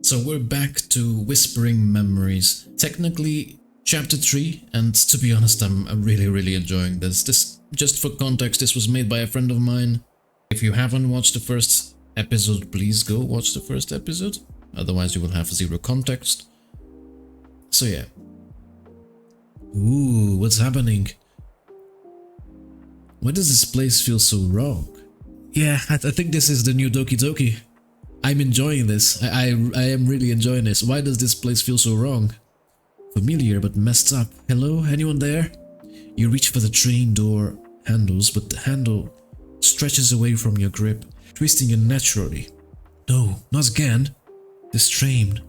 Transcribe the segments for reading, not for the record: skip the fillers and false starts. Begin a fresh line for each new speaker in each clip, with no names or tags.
So we're back to Whispering Memories. Technically, Chapter 3, and to be honest, I'm really enjoying this. Just for context, this was made by a friend of mine. If you haven't watched the first episode, please go watch the first episode. Otherwise, you will have zero context. So yeah. Ooh, what's happening? Why does this place feel so wrong? Yeah, I think this is the new Doki. I'm enjoying this. I am really enjoying this. Why does this place feel so wrong? Familiar but messed up. Hello? Anyone there? You reach for the train door handles, but the handle stretches away from your grip, twisting unnaturally. No, not again. This train.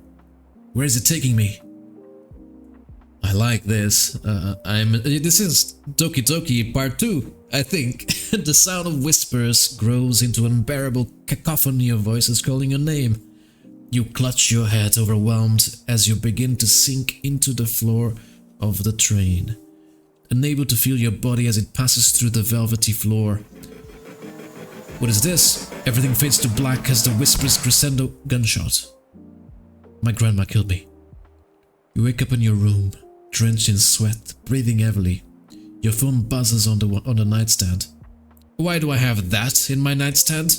Where is it taking me? I like this. This is Doki Part 2, I think. The sound of whispers grows into an unbearable cacophony of voices calling your name. You clutch your head, overwhelmed, as you begin to sink into the floor of the train, unable to feel your body as it passes through the velvety floor. What is this? Everything fades to black as the whispers crescendo gunshot. My grandma killed me. You wake up in your room, drenched in sweat, breathing heavily. Your phone buzzes on the nightstand. Why do I have that in my nightstand?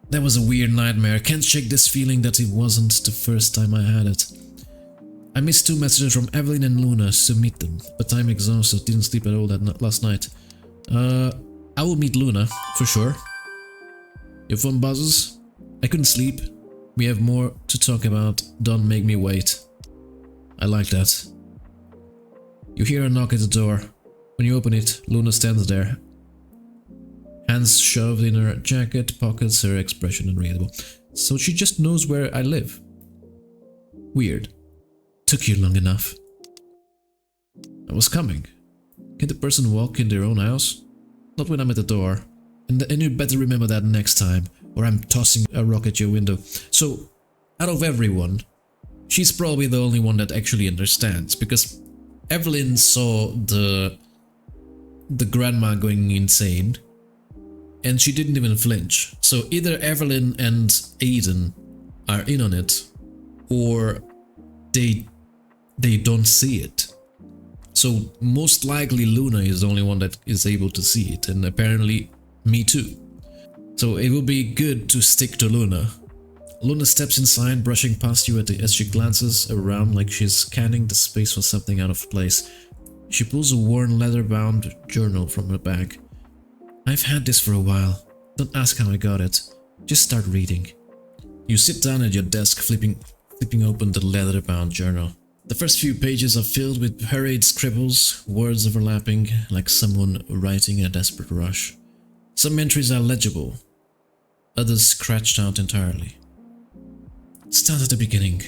That was a weird nightmare. Can't shake this feeling that it wasn't the first time I had it. I missed 2 messages from Evelyn and Luna to meet them, but I'm exhausted, didn't sleep at all last night. I will meet Luna, for sure. Your phone buzzes? I couldn't sleep. We have more to talk about. Don't make me wait. I like that. You hear a knock at the door. When you open it, Luna stands there. Hands shoved in her jacket pockets, her expression unreadable. So she just knows where I live. Weird. Took you long enough. I was coming. Can the person walk in their own house? Not when I'm at the door. And you better remember that next time, or I'm tossing a rock at your window. So, out of everyone, she's probably the only one that actually understands, because Evelyn saw the grandma going insane, and she didn't even flinch. So either Evelyn and Aiden are in on it, or they don't see it. So most likely Luna is the only one that is able to see it, and apparently me too. So it will be good to stick to Luna. Luna steps inside, brushing past you as she glances around like she's scanning the space for something out of place. She pulls a worn leather-bound journal from her bag. I've had this for a while. Don't ask how I got it. Just start reading. You sit down at your desk, flipping open the leather-bound journal. The first few pages are filled with hurried scribbles, words overlapping like someone writing in a desperate rush. Some entries are legible, others scratched out entirely. Start at the beginning.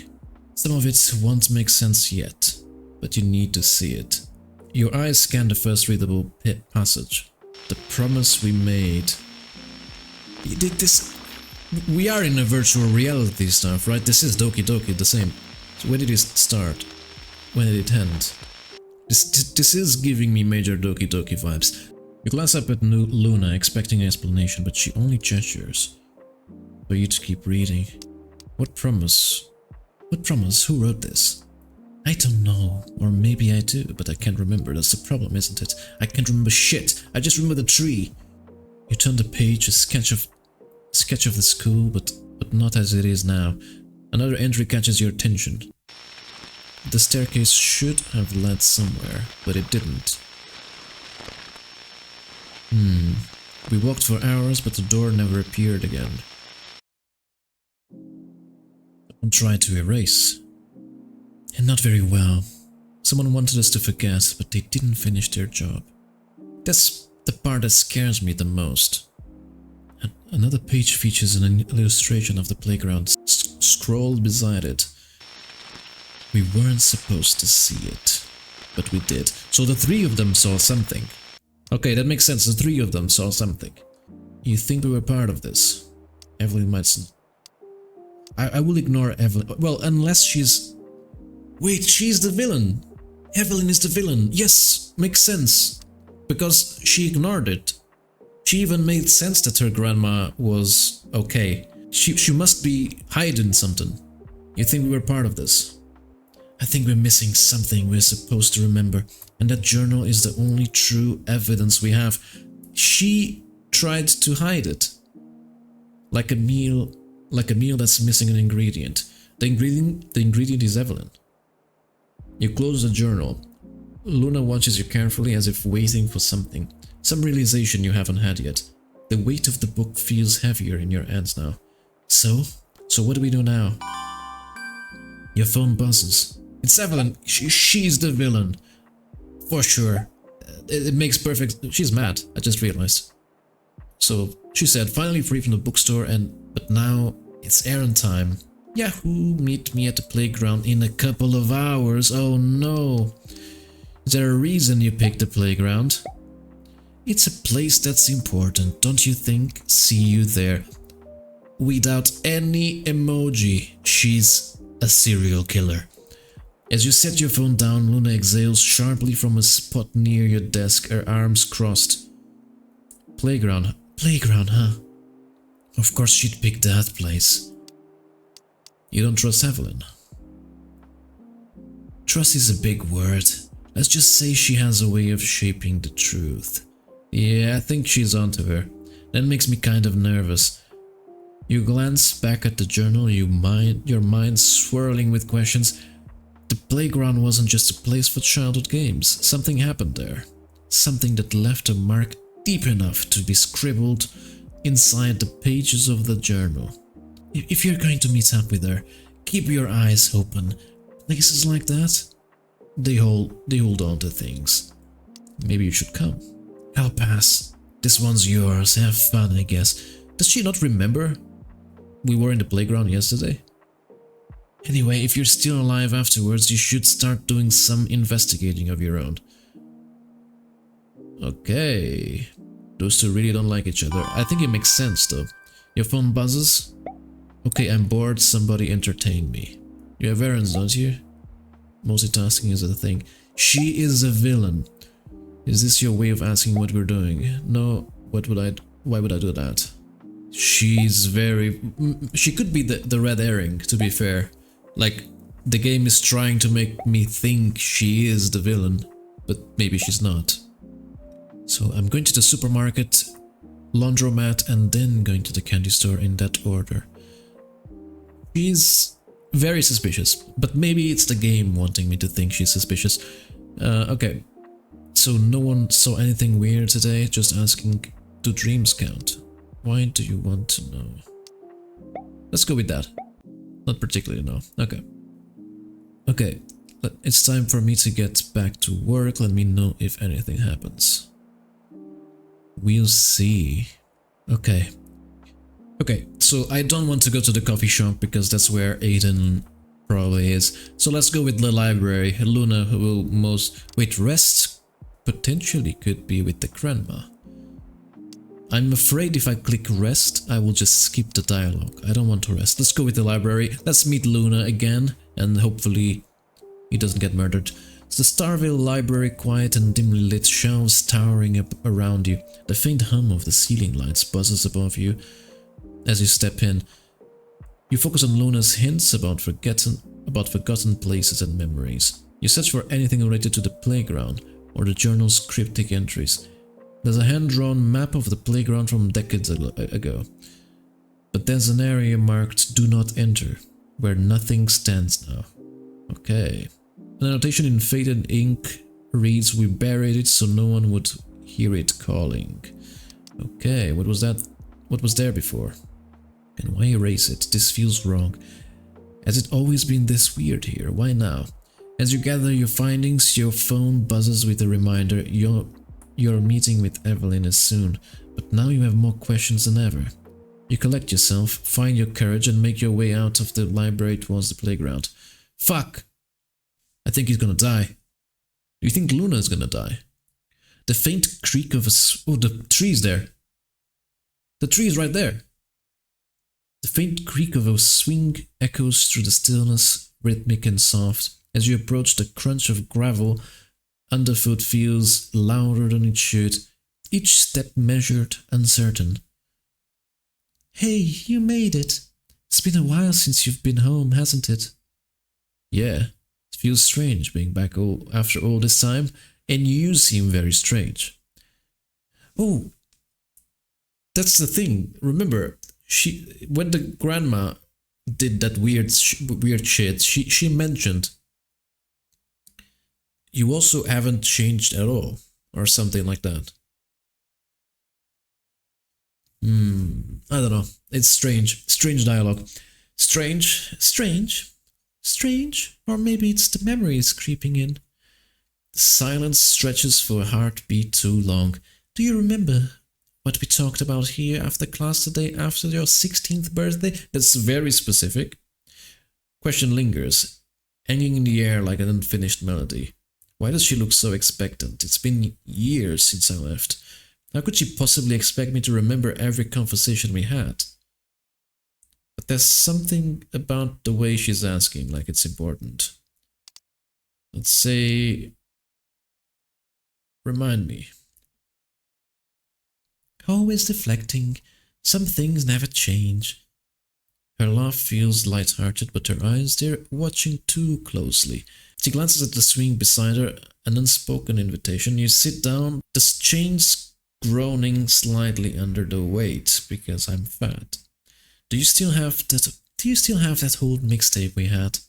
Some of it won't make sense yet, but you need to see it. Your eyes scan the first readable passage. The promise we made. We are in a virtual reality stuff, right? This is Doki, the same. So when did it start? When did it end? This is giving me major Doki vibes. You glance up at Luna, expecting an explanation, but she only gestures for you to keep reading. What promise? What promise? Who wrote this? I don't know, or maybe I do, but I can't remember. That's the problem, isn't it? I can't remember shit. I just remember the tree. You turn the page, a sketch of the school, but not as it is now. Another entry catches your attention. The staircase should have led somewhere, but it didn't. We walked for hours, but the door never appeared again. Someone tried to erase. And not very well. Someone wanted us to forget, but they didn't finish their job. That's the part that scares me the most. Another page features an illustration of the playground scrawled beside it. We weren't supposed to see it, but we did. So the 3 of them saw something. Okay, that makes sense. The 3 of them saw something. You think we were part of this? Evelyn might... I will ignore Evelyn. Well, unless she's... Wait, she's the villain! Evelyn is the villain! Yes, makes sense. Because she ignored it. She even made sense that her grandma was okay. She must be hiding something. You think we were part of this? I think we're missing something we're supposed to remember, and that journal is the only true evidence we have. She tried to hide it. Like a meal that's missing an ingredient. The ingredient is Evelyn. You close the journal. Luna watches you carefully as if waiting for something. Some realization you haven't had yet. The weight of the book feels heavier in your hands now. So what do we do now? Your phone buzzes. It's Evelyn. She's the villain. For sure. It makes perfect... She's mad, I just realized. So, she said, finally free from the bookstore but now it's errand time. Yahoo! Meet me at the playground in a couple of hours. Oh no! Is there a reason you picked the playground? It's a place that's important, don't you think? See you there. Without any emoji, she's a serial killer. As you set your phone down, Luna exhales sharply from a spot near your desk, her arms crossed. Playground, huh? Of course she'd pick that place. You don't trust Evelyn? Trust is a big word. Let's just say she has a way of shaping the truth. Yeah, I think she's onto her. That makes me kind of nervous. You glance back at the journal, your mind swirling with questions. The playground wasn't just a place for childhood games. Something happened there. Something that left a mark deep enough to be scribbled inside the pages of the journal. If you're going to meet up with her, keep your eyes open. Places like that, they hold on to things. Maybe you should come. I'll pass. This one's yours. Have fun, I guess. Does she not remember? We were in the playground yesterday. Anyway, if you're still alive afterwards, you should start doing some investigating of your own. Okay. Those two really don't like each other. I think it makes sense though. Your phone buzzes? Okay, I'm bored, somebody entertain me. You have errands, don't you? Multitasking is a thing. She is a villain. Is this your way of asking what we're doing? No, why would I do that? She could be the red herring, to be fair. Like, the game is trying to make me think she is the villain, but maybe she's not. So I'm going to the supermarket, laundromat, and then going to the candy store in that order. She's very suspicious, but maybe it's the game wanting me to think she's suspicious. Okay, so no one saw anything weird today, just asking, do dreams count? Why do you want to know? Let's go with that. Not particularly, no. Okay. Okay, it's time for me to get back to work. Let me know if anything happens. We'll see. Okay. Okay, so I don't want to go to the coffee shop because that's where Aiden probably is. So let's go with the library. Luna will rest potentially could be with the grandma. I'm afraid if I click rest, I will just skip the dialogue. I don't want to rest. Let's go with the library. Let's meet Luna again, and hopefully he doesn't get murdered. It's the Starville library, quiet and dimly lit, shelves towering up around you. The faint hum of the ceiling lights buzzes above you as you step in. You focus on Luna's hints about forgotten places and memories. You search for anything related to the playground or the journal's cryptic entries. There's a hand-drawn map of the playground from decades ago. But there's an area marked Do Not Enter, where nothing stands now. Okay. An annotation in faded ink reads, we buried it so no one would hear it calling. Okay, what was that? What was there before? And why erase it? This feels wrong. Has it always been this weird here? Why now? As you gather your findings, your phone buzzes with a reminder your meeting with Evelyn is soon, but now you have more questions than ever. You collect yourself, find your courage, and make your way out of the library towards the playground. Fuck! I think he's gonna die. Do you think Luna is gonna die? The faint creak of oh, the tree's there. The tree is right there. The faint creak of a swing echoes through the stillness, rhythmic and soft. As you approach, the crunch of gravel underfoot feels louder than it should, each step measured, uncertain. Hey, you made it. It's been a while since you've been home, hasn't it? Yeah, it feels strange being back after all this time, and you seem very strange. Oh, that's the thing. Remember, when the grandma did that weird shit, she mentioned you also haven't changed at all, or something like that. I don't know. It's strange. Strange dialogue. Strange. Or maybe it's the memories creeping in. The silence stretches for a heartbeat too long. Do you remember what we talked about here after class the day after your 16th birthday? That's very specific. Question lingers, hanging in the air like an unfinished melody. Why does she look so expectant? It's been years since I left. How could she possibly expect me to remember every conversation we had? But there's something about the way she's asking, like it's important. Let's say, remind me. Always deflecting. Some things never change. Her laugh feels light-hearted, but her eyes, they're watching too closely. She glances at the swing beside her, an unspoken invitation. You sit down, the chains groaning slightly under the weight because I'm fat. Do you still have that old mixtape we had?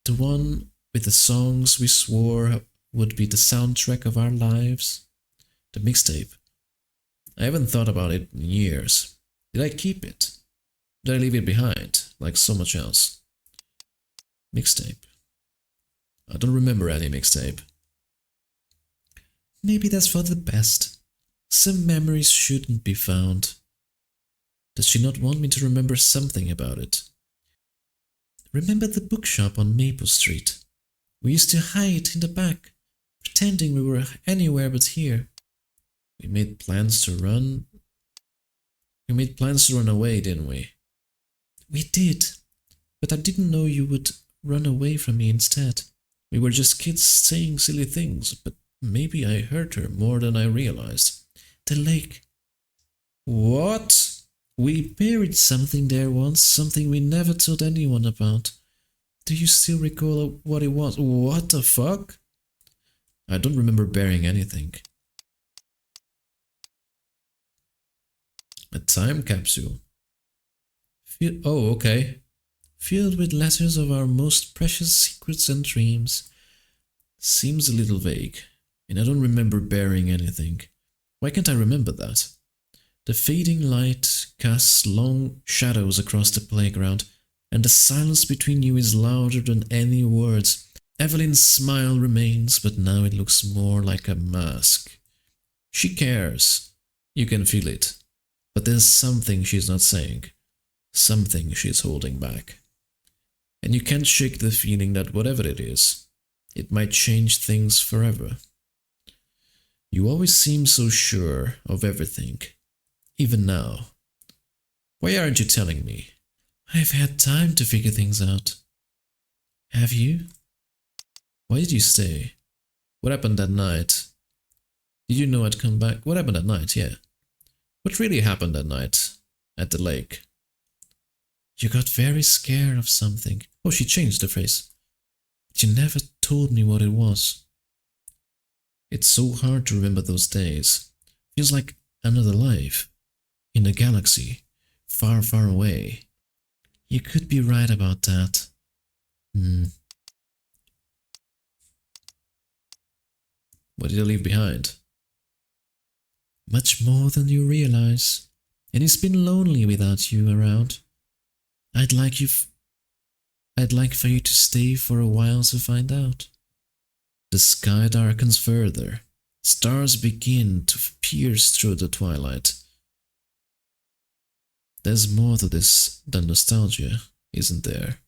The one with the songs we swore would be the soundtrack of our lives? The mixtape. I haven't thought about it in years. Did I keep it? Did I leave it behind, like so much else? Mixtape. I don't remember any mixtape. Maybe that's for the best. Some memories shouldn't be found. Does she not want me to remember something about it? Remember the bookshop on Maple Street? We used to hide in the back, pretending we were anywhere but here. We made plans to run away, didn't we? We did, but I didn't know you would run away from me instead. We were just kids saying silly things, but maybe I hurt her more than I realized. The lake. What? We buried something there once, something we never told anyone about. Do you still recall what it was? What the fuck? I don't remember burying anything. A time capsule. Oh, okay. Filled with letters of our most precious secrets and dreams. Seems a little vague, and I don't remember burying anything. Why can't I remember that? The fading light casts long shadows across the playground, and the silence between you is louder than any words. Evelyn's smile remains, but now it looks more like a mask. She cares. You can feel it. But there's something she's not saying. Something she's holding back. And you can't shake the feeling that whatever it is, it might change things forever. You always seem so sure of everything, even now. Why aren't you telling me? I've had time to figure things out. Have you? Why did you stay? What happened that night? Did you know I'd come back? What happened that night? Yeah. What really happened that night? At the lake? You got very scared of something. Oh, she changed the phrase. But you never told me what it was. It's so hard to remember those days. Feels like another life. In a galaxy. Far, far away. You could be right about that. What did I leave behind? Much more than you realize. And it's been lonely without you around. I'd like for you to stay for a while to find out. The sky darkens further. Stars begin to pierce through the twilight. There's more to this than nostalgia, isn't there?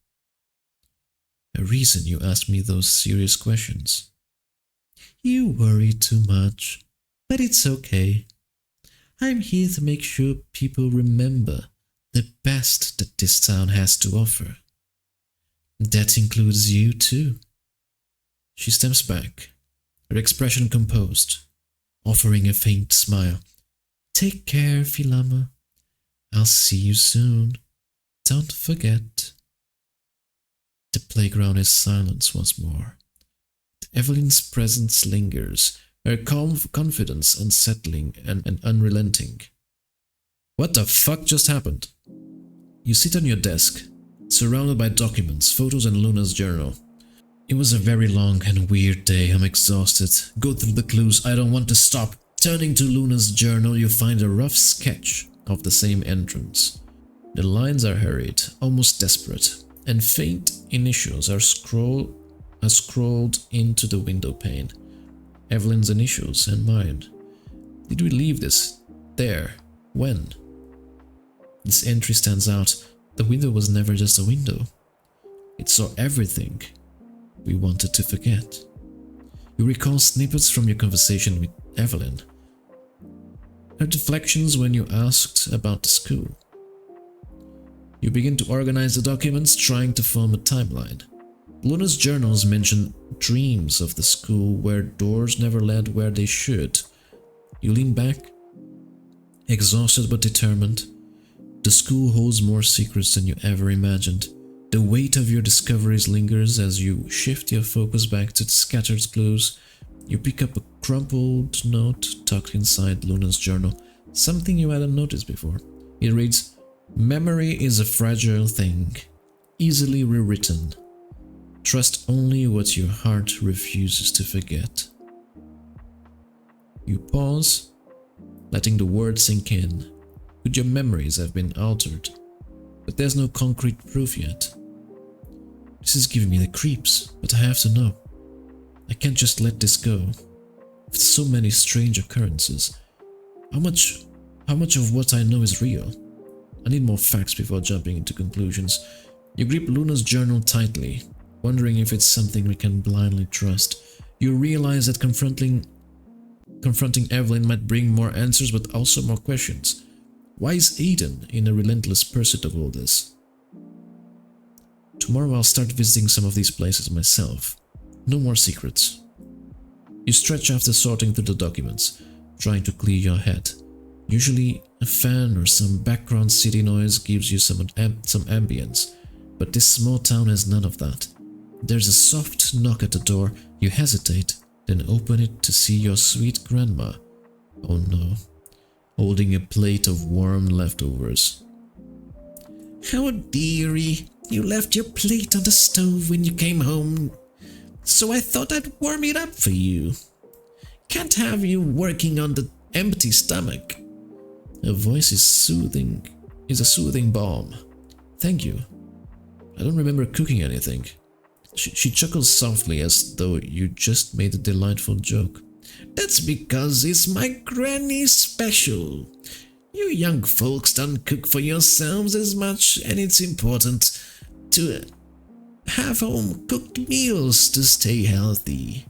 A reason you ask me those serious questions. You worry too much, but it's okay. I'm here to make sure people remember the best that this town has to offer. That includes you too. She steps back, her expression composed, offering a faint smile. Take care, Filama. I'll see you soon. Don't forget. The playground is silence once more. Evelyn's presence lingers, her calm confidence unsettling and unrelenting. What the fuck just happened? You sit on your desk, surrounded by documents, photos and Luna's journal. It was a very long and weird day. I'm exhausted. Go through the clues. I don't want to stop. Turning to Luna's journal, you find a rough sketch of the same entrance. The lines are hurried, almost desperate, and faint initials are scrolled into the window pane. Evelyn's initials and mine. Did we leave this there? When? This entry stands out. The window was never just a window. It saw everything we wanted to forget. You recall snippets from your conversation with Evelyn. Her deflections when you asked about the school. You begin to organize the documents, trying to form a timeline. Luna's journals mention dreams of the school where doors never led where they should. You lean back, exhausted but determined. The school holds more secrets than you ever imagined. The weight of your discoveries lingers as you shift your focus back to the scattered clues. You pick up a crumpled note tucked inside Luna's journal, something you hadn't noticed before. It reads, "Memory is a fragile thing, easily rewritten. Trust only what your heart refuses to forget." You pause, letting the words sink in. Could your memories have been altered? But there's no concrete proof yet. This is giving me the creeps, but I have to know. I can't just let this go. With so many strange occurrences, how much of what I know is real? I need more facts before jumping into conclusions. You grip Luna's journal tightly, wondering if it's something we can blindly trust. You realize that confronting Evelyn might bring more answers but also more questions. Why is Aiden in a relentless pursuit of all this? Tomorrow I'll start visiting some of these places myself. No more secrets. You stretch after sorting through the documents, trying to clear your head. Usually a fan or some background city noise gives you some ambience, but this small town has none of that. There's a soft knock at the door. You hesitate, then open it to see your sweet grandma. Oh no. Holding a plate of warm leftovers. "How dearie, you left your plate on the stove when you came home, so I thought I'd warm it up for you. Can't have you working on the empty stomach." Her voice is a soothing balm. "Thank you. I don't remember cooking anything." She chuckles softly as though you just made a delightful joke. "That's because it's my granny's special. You young folks don't cook for yourselves as much, and it's important to have home-cooked meals to stay healthy."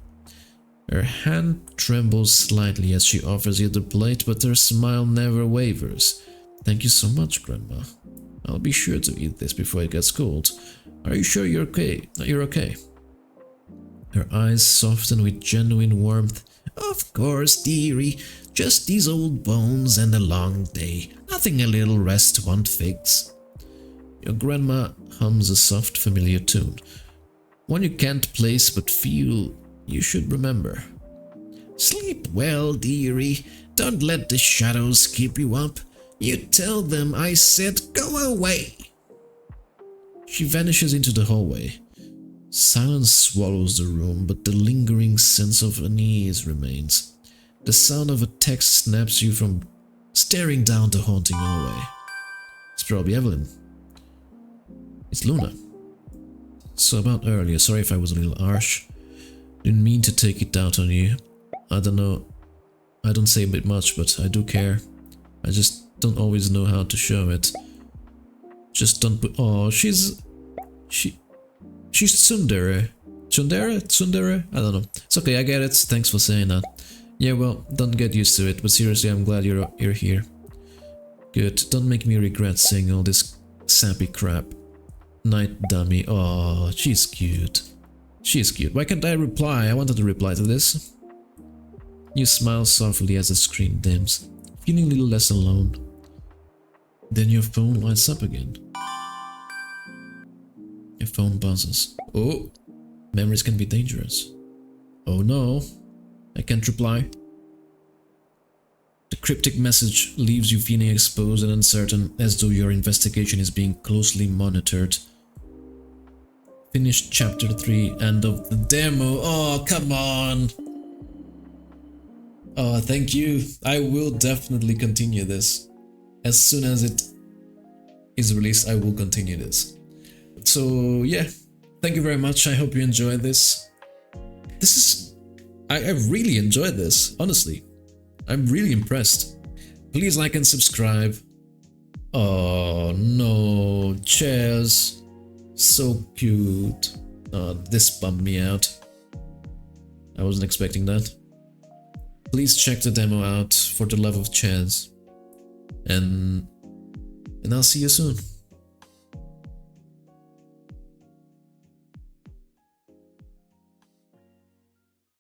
Her hand trembles slightly as she offers you the plate, but her smile never wavers. "Thank you so much, Grandma. I'll be sure to eat this before it gets cold. Are you sure you're okay? Her eyes soften with genuine warmth. "Of course, dearie. Just these old bones and a long day. Nothing a little rest won't fix." Your grandma hums a soft, familiar tune. One you can't place but feel you should remember. "Sleep well, dearie. Don't let the shadows keep you up. You tell them I said go away." She vanishes into the hallway. Silence swallows the room, but the lingering sense of unease remains. The sound of a text snaps you from staring down the haunting hallway. It's probably Evelyn. It's Luna. "So about earlier, sorry if I was a little harsh. Didn't mean to take it out on you. I don't know. I don't say a bit much, but I do care. I just don't always know how to show it. Just don't put. Oh, she's tsundere. Tsundere? I don't know. It's okay, I get it. Thanks for saying that. Yeah, well, don't get used to it, but seriously, I'm glad you're here. Good, don't make me regret saying all this sappy crap. Night dummy. Oh, she's cute. She's cute. Why can't I reply? I wanted to reply to this. You smile softly as the screen dims, feeling a little less alone. Then your phone lights up again. Your phone buzzes. Oh, memories can be dangerous. Oh no, I can't reply. The cryptic message leaves you feeling exposed and uncertain, as though your investigation is being closely monitored. Finish chapter 3, end of the demo. Oh, come on! Oh, thank you. I will definitely continue this. As soon as it is released, I will continue this. So yeah, thank you very much. I hope you enjoyed this. I really enjoyed this, honestly. I'm really impressed. Please like and subscribe. Oh no, chairs. So cute. Oh, this bummed me out. I wasn't expecting that. Please check the demo out for the love of chairs. And I'll see you soon.